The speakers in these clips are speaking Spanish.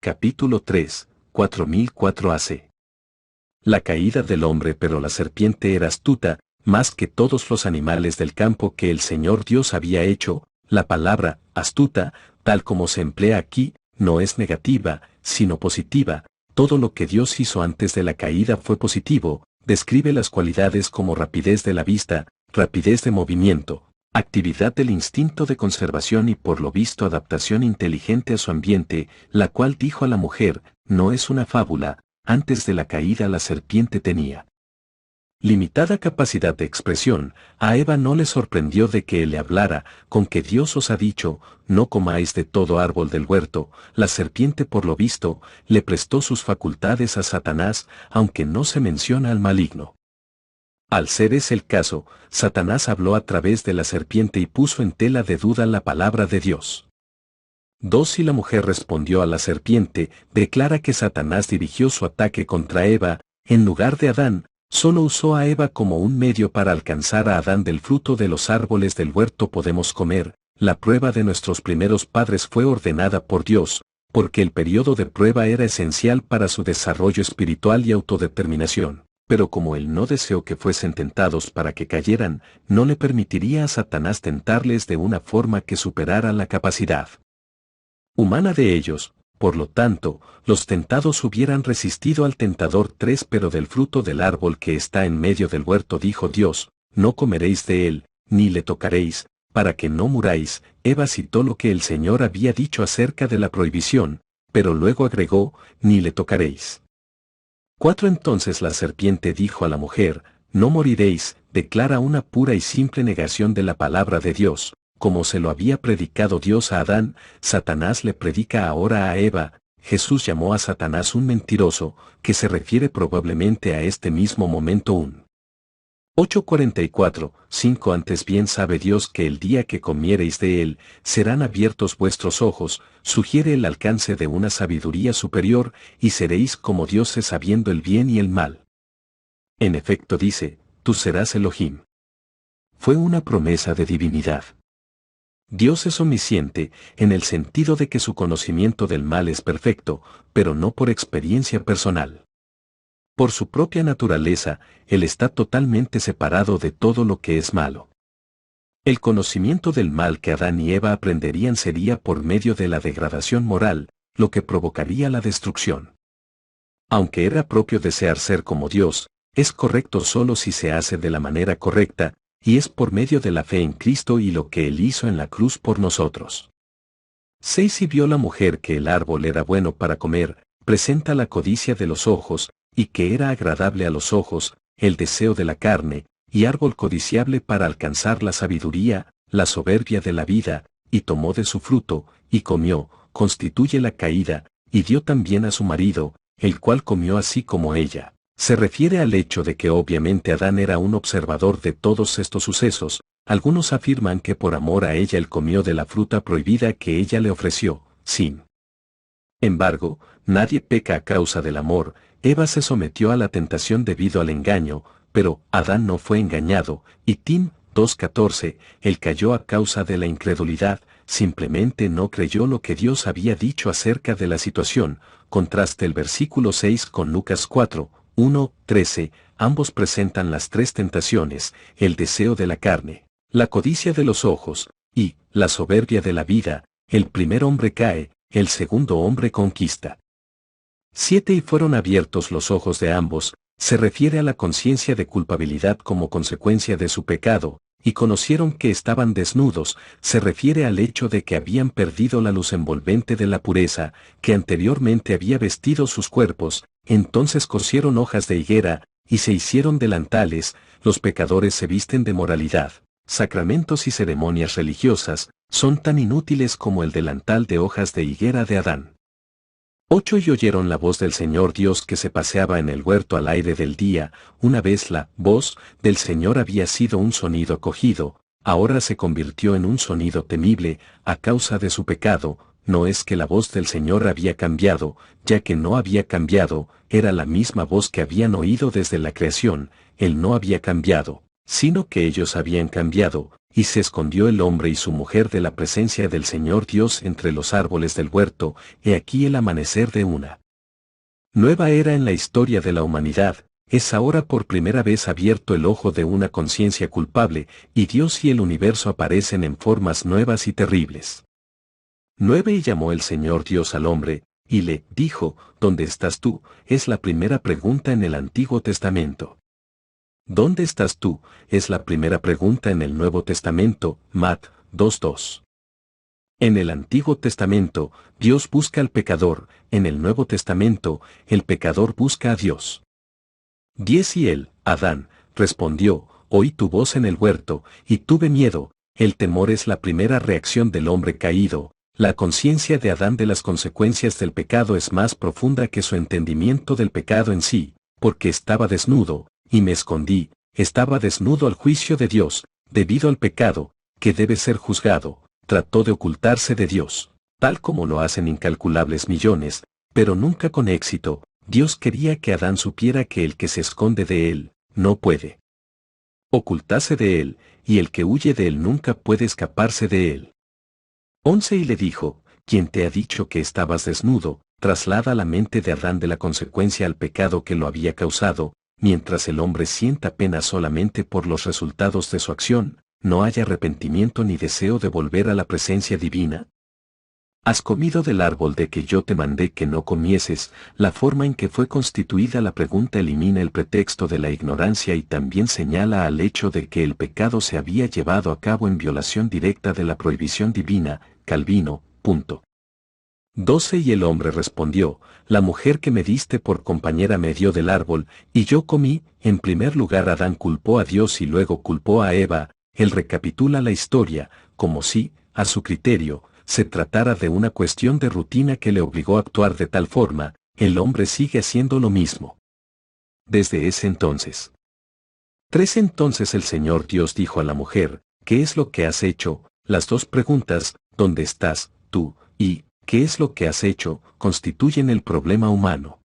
Capítulo 3, 4004 AC. La caída del hombre. Pero la serpiente era astuta, más que todos los animales del campo que el Señor Dios había hecho. La palabra, astuta, tal como se emplea aquí, no es negativa, sino positiva. Todo lo que Dios hizo antes de la caída fue positivo. Describe las cualidades como rapidez de la vista, rapidez de movimiento, actividad del instinto de conservación y por lo visto adaptación inteligente a su ambiente, la cual dijo a la mujer, no es una fábula, antes de la caída la serpiente tenía limitada capacidad de expresión. A Eva no le sorprendió de que él le hablara, con que Dios os ha dicho, no comáis de todo árbol del huerto. La serpiente por lo visto, le prestó sus facultades a Satanás, aunque no se menciona al maligno. Al ser ese el caso, Satanás habló a través de la serpiente y puso en tela de duda la palabra de Dios. 2. Y la mujer respondió a la serpiente, declara que Satanás dirigió su ataque contra Eva, en lugar de Adán, solo usó a Eva como un medio para alcanzar a Adán. Del fruto de los árboles del huerto podemos comer. La prueba de nuestros primeros padres fue ordenada por Dios, porque el periodo de prueba era esencial para su desarrollo espiritual y autodeterminación. Pero como él no deseó que fuesen tentados para que cayeran, no le permitiría a Satanás tentarles de una forma que superara la capacidad humana de ellos. Por lo tanto, los tentados hubieran resistido al tentador. 3. Pero del fruto del árbol que está en medio del huerto dijo Dios, no comeréis de él, ni le tocaréis, para que no muráis. Eva citó lo que el Señor había dicho acerca de la prohibición, pero luego agregó, ni le tocaréis. 4. Entonces la serpiente dijo a la mujer, no moriréis. Declara una pura y simple negación de la palabra de Dios. Como se lo había predicado Dios a Adán, Satanás le predica ahora a Eva. Jesús llamó a Satanás un mentiroso, que se refiere probablemente a este mismo momento. 8:44, 5. Antes bien sabe Dios que el día que comiereis de él, serán abiertos vuestros ojos, sugiere el alcance de una sabiduría superior, y seréis como dioses sabiendo el bien y el mal. En efecto dice, tú serás Elohim. Fue una promesa de divinidad. Dios es omnisciente, en el sentido de que su conocimiento del mal es perfecto, pero no por experiencia personal. Por su propia naturaleza, Él está totalmente separado de todo lo que es malo. El conocimiento del mal que Adán y Eva aprenderían sería por medio de la degradación moral, lo que provocaría la destrucción. Aunque era propio desear ser como Dios, es correcto solo si se hace de la manera correcta, y es por medio de la fe en Cristo y lo que Él hizo en la cruz por nosotros. 6. Y vio la mujer que el árbol era bueno para comer, presenta la codicia de los ojos, y que era agradable a los ojos, el deseo de la carne, y árbol codiciable para alcanzar la sabiduría, la soberbia de la vida, y tomó de su fruto, y comió. Constituye la caída, y dio también a su marido, el cual comió así como ella. Se refiere al hecho de que obviamente Adán era un observador de todos estos sucesos. Algunos afirman que por amor a ella él comió de la fruta prohibida que ella le ofreció. Sin embargo, nadie peca a causa del amor. Eva se sometió a la tentación debido al engaño, pero Adán no fue engañado, y Tim 2:14, él cayó a causa de la incredulidad, simplemente no creyó lo que Dios había dicho acerca de la situación. Contraste el versículo 6 con Lucas 4:1-13, ambos presentan las tres tentaciones, el deseo de la carne, la codicia de los ojos, y la soberbia de la vida. El primer hombre cae, el segundo hombre conquista. 7. Y fueron abiertos los ojos de ambos, se refiere a la conciencia de culpabilidad como consecuencia de su pecado, y conocieron que estaban desnudos, se refiere al hecho de que habían perdido la luz envolvente de la pureza, que anteriormente había vestido sus cuerpos. Entonces cosieron hojas de higuera, y se hicieron delantales. Los pecadores se visten de moralidad. Sacramentos y ceremonias religiosas son tan inútiles como el delantal de hojas de higuera de Adán. 8. Y oyeron la voz del Señor Dios que se paseaba en el huerto al aire del día. Una vez la voz del Señor había sido un sonido acogido, ahora se convirtió en un sonido temible, a causa de su pecado. No es que la voz del Señor había cambiado, ya que no había cambiado, era la misma voz que habían oído desde la creación. Él no había cambiado, sino que ellos habían cambiado, y se escondió el hombre y su mujer de la presencia del Señor Dios entre los árboles del huerto. He aquí el amanecer de una nueva era en la historia de la humanidad. Es ahora por primera vez abierto el ojo de una conciencia culpable, y Dios y el universo aparecen en formas nuevas y terribles. 9. Y llamó el Señor Dios al hombre, y le dijo, ¿dónde estás tú? Es la primera pregunta en el Antiguo Testamento. ¿Dónde estás tú? Es la primera pregunta en el Nuevo Testamento, Mat. 2:2. En el Antiguo Testamento, Dios busca al pecador, en el Nuevo Testamento, el pecador busca a Dios. 10. Y él, Adán, respondió, oí tu voz en el huerto, y tuve miedo. El temor es la primera reacción del hombre caído. La conciencia de Adán de las consecuencias del pecado es más profunda que su entendimiento del pecado en sí, porque estaba desnudo, y me escondí, estaba desnudo al juicio de Dios, debido al pecado, que debe ser juzgado. Trató de ocultarse de Dios, tal como lo hacen incalculables millones, pero nunca con éxito. Dios quería que Adán supiera que el que se esconde de él, no puede ocultarse de él, y el que huye de él nunca puede escaparse de él. 11. Y le dijo, ¿quién te ha dicho que estabas desnudo? Traslada la mente de Adán de la consecuencia al pecado que lo había causado, mientras el hombre sienta pena solamente por los resultados de su acción, no hay arrepentimiento ni deseo de volver a la presencia divina. ¿Has comido del árbol de que yo te mandé que no comieses? La forma en que fue constituida la pregunta elimina el pretexto de la ignorancia y también señala al hecho de que el pecado se había llevado a cabo en violación directa de la prohibición divina. Calvino. 12. Y el hombre respondió, la mujer que me diste por compañera me dio del árbol, y yo comí. En primer lugar Adán culpó a Dios y luego culpó a Eva. Él recapitula la historia, como si, a su criterio, se tratara de una cuestión de rutina que le obligó a actuar de tal forma. El hombre sigue haciendo lo mismo desde ese entonces. 13. Entonces el Señor Dios dijo a la mujer, ¿qué es lo que has hecho? Las dos preguntas, ¿dónde estás, tú, y qué es lo que has hecho?, constituyen el problema humano.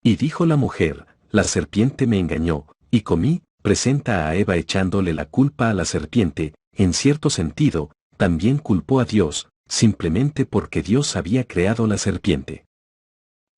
Y dijo la mujer, la serpiente me engañó, y comí. Presenta a Eva echándole la culpa a la serpiente. En cierto sentido, también culpó a Dios, simplemente porque Dios había creado la serpiente.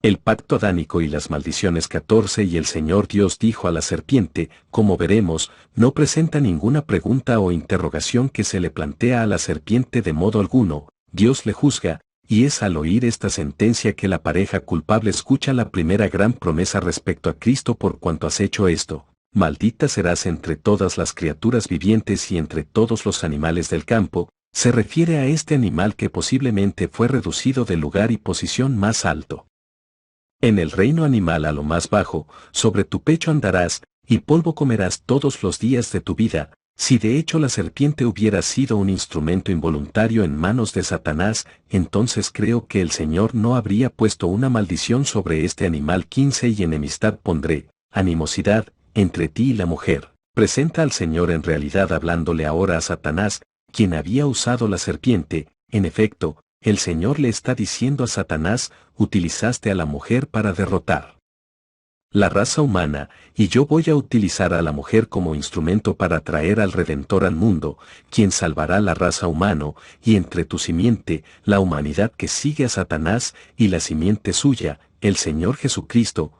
El pacto adánico y las maldiciones. 14. Y el Señor Dios dijo a la serpiente, como veremos, no presenta ninguna pregunta o interrogación que se le plantea a la serpiente de modo alguno. Dios le juzga, y es al oír esta sentencia que la pareja culpable escucha la primera gran promesa respecto a Cristo: por cuanto has hecho esto, maldita serás entre todas las criaturas vivientes y entre todos los animales del campo. Se refiere a este animal que posiblemente fue reducido de lugar y posición más alto en el reino animal a lo más bajo. Sobre tu pecho andarás, y polvo comerás todos los días de tu vida. Si de hecho la serpiente hubiera sido un instrumento involuntario en manos de Satanás, entonces creo que el Señor no habría puesto una maldición sobre este animal. 15. Y enemistad pondré, animosidad, entre ti y la mujer. Presenta al Señor en realidad hablándole ahora a Satanás, quien había usado la serpiente. En efecto, el Señor le está diciendo a Satanás, utilizaste a la mujer para derrotar la raza humana, y yo voy a utilizar a la mujer como instrumento para traer al Redentor al mundo, quien salvará la raza humana, y entre tu simiente, la humanidad que sigue a Satanás, y la simiente suya, el Señor Jesucristo.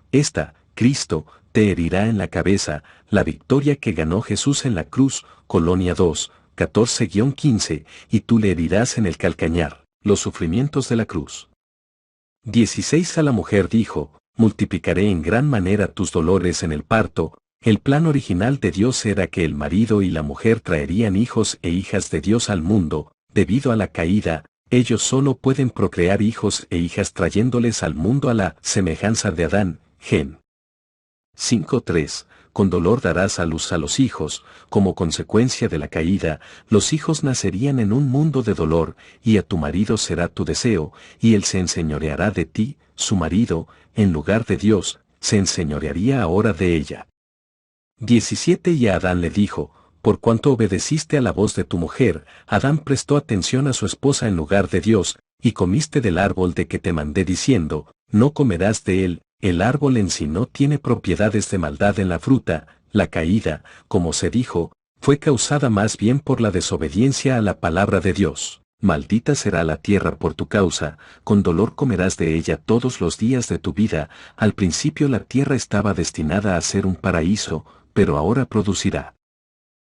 Cristo, te herirá en la cabeza. La victoria que ganó Jesús en la cruz. Colonia 2, 14-15, y tú le herirás en el calcañar. Los sufrimientos de la cruz. 16. A la mujer dijo, multiplicaré en gran manera tus dolores en el parto. El plan original de Dios era que el marido y la mujer traerían hijos e hijas de Dios al mundo. Debido a la caída, ellos solo pueden procrear hijos e hijas trayéndoles al mundo a la semejanza de Adán. Gen. 5:3. Con dolor darás a luz a los hijos. Como consecuencia de la caída, los hijos nacerían en un mundo de dolor, y a tu marido será tu deseo, y él se enseñoreará de ti. Su marido, en lugar de Dios, se enseñorearía ahora de ella. 17. Y a Adán le dijo, por cuanto obedeciste a la voz de tu mujer, Adán prestó atención a su esposa en lugar de Dios, y comiste del árbol de que te mandé diciendo, no comerás de él. El árbol en sí no tiene propiedades de maldad en la fruta. La caída, como se dijo, fue causada más bien por la desobediencia a la palabra de Dios. Maldita será la tierra por tu causa, con dolor comerás de ella todos los días de tu vida. Al principio la tierra estaba destinada a ser un paraíso, pero ahora producirá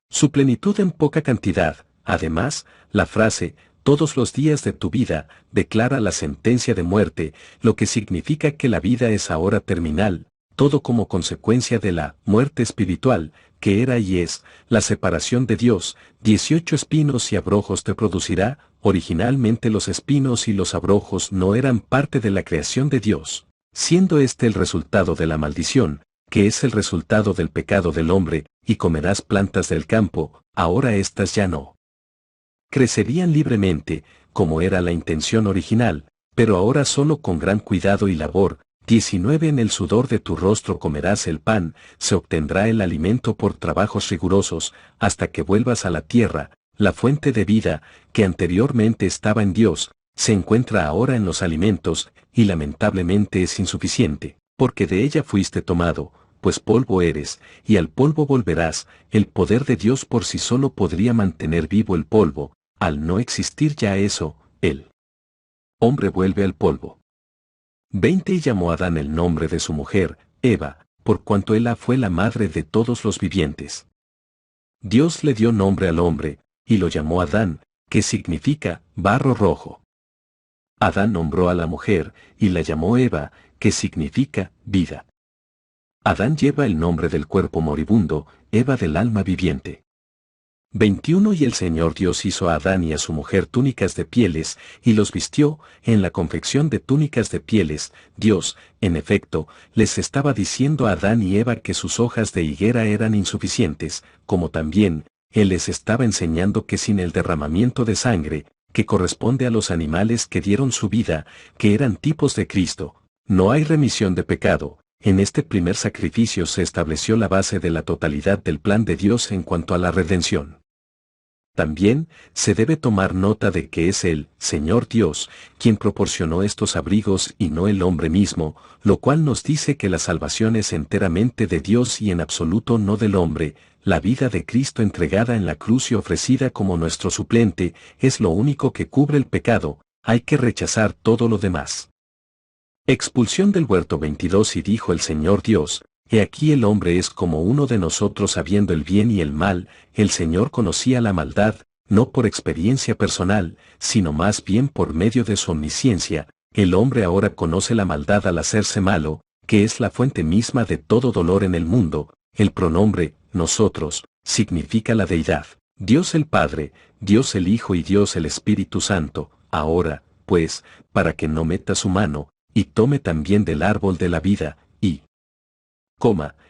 su plenitud en poca cantidad. Además, la frase, todos los días de tu vida, declara la sentencia de muerte, lo que significa que la vida es ahora terminal, todo como consecuencia de la muerte espiritual, que era y es, la separación de Dios. 18 espinos y abrojos te producirá. Originalmente los espinos y los abrojos no eran parte de la creación de Dios, siendo este el resultado de la maldición, que es el resultado del pecado del hombre, y comerás plantas del campo. Ahora estas ya no crecerían libremente, como era la intención original, pero ahora solo con gran cuidado y labor. 19 En el sudor de tu rostro comerás el pan, se obtendrá el alimento por trabajos rigurosos, hasta que vuelvas a la tierra. La fuente de vida, que anteriormente estaba en Dios, se encuentra ahora en los alimentos, y lamentablemente es insuficiente, porque de ella fuiste tomado, pues polvo eres, y al polvo volverás. El poder de Dios por sí solo podría mantener vivo el polvo. Al no existir ya eso, el hombre vuelve al polvo. 20 Y llamó Adán el nombre de su mujer, Eva, por cuanto Ela fue la madre de todos los vivientes. Dios le dio nombre al hombre, y lo llamó Adán, que significa barro rojo. Adán nombró a la mujer, y la llamó Eva, que significa vida. Adán lleva el nombre del cuerpo moribundo, Eva del alma viviente. 21 Y el Señor Dios hizo a Adán y a su mujer túnicas de pieles, y los vistió. En la confección de túnicas de pieles, Dios, en efecto, les estaba diciendo a Adán y Eva que sus hojas de higuera eran insuficientes, como también, Él les estaba enseñando que sin el derramamiento de sangre, que corresponde a los animales que dieron su vida, que eran tipos de Cristo, no hay remisión de pecado. En este primer sacrificio se estableció la base de la totalidad del plan de Dios en cuanto a la redención. También, se debe tomar nota de que es el Señor Dios quien proporcionó estos abrigos y no el hombre mismo, lo cual nos dice que la salvación es enteramente de Dios y en absoluto no del hombre. La vida de Cristo entregada en la cruz y ofrecida como nuestro suplente es lo único que cubre el pecado. Hay que rechazar todo lo demás. Expulsión del huerto. 22 Y dijo el Señor Dios: He aquí el hombre es como uno de nosotros sabiendo el bien y el mal. El Señor conocía la maldad, no por experiencia personal, sino más bien por medio de su omnisciencia. El hombre ahora conoce la maldad al hacerse malo, que es la fuente misma de todo dolor en el mundo. El pronombre, nosotros, significa la deidad. Dios el Padre, Dios el Hijo y Dios el Espíritu Santo. Ahora, pues, para que no meta su mano, y tome también del árbol de la vida, y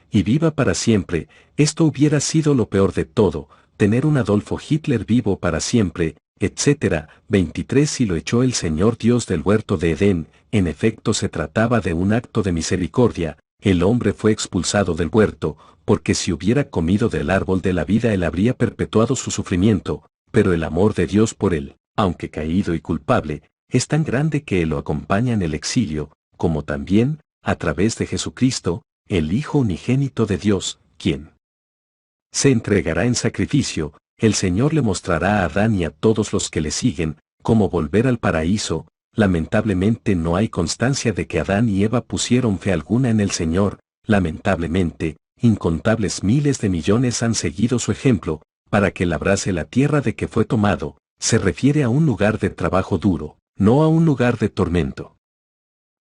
y viva para siempre. Esto hubiera sido lo peor de todo, tener un Adolfo Hitler vivo para siempre, etc. 23 Y lo echó el Señor Dios del huerto de Edén. En efecto se trataba de un acto de misericordia. El hombre fue expulsado del huerto, porque si hubiera comido del árbol de la vida él habría perpetuado su sufrimiento, pero el amor de Dios por él, aunque caído y culpable, es tan grande que lo acompaña en el exilio, como también, a través de Jesucristo, el Hijo unigénito de Dios, quien se entregará en sacrificio. El Señor le mostrará a Adán y a todos los que le siguen, cómo volver al paraíso. Lamentablemente no hay constancia de que Adán y Eva pusieron fe alguna en el Señor. Lamentablemente, incontables miles de millones han seguido su ejemplo, para que labrase la tierra de que fue tomado. Se refiere a un lugar de trabajo duro, no a un lugar de tormento.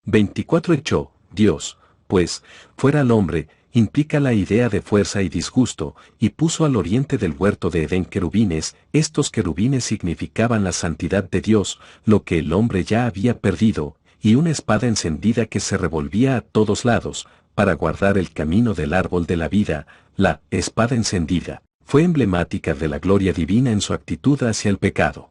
24 Echó Dios, pues, fuera al hombre, implica la idea de fuerza y disgusto, y puso al oriente del huerto de Edén querubines. Estos querubines significaban la santidad de Dios, lo que el hombre ya había perdido, y una espada encendida que se revolvía a todos lados, para guardar el camino del árbol de la vida. La espada encendida fue emblemática de la gloria divina en su actitud hacia el pecado.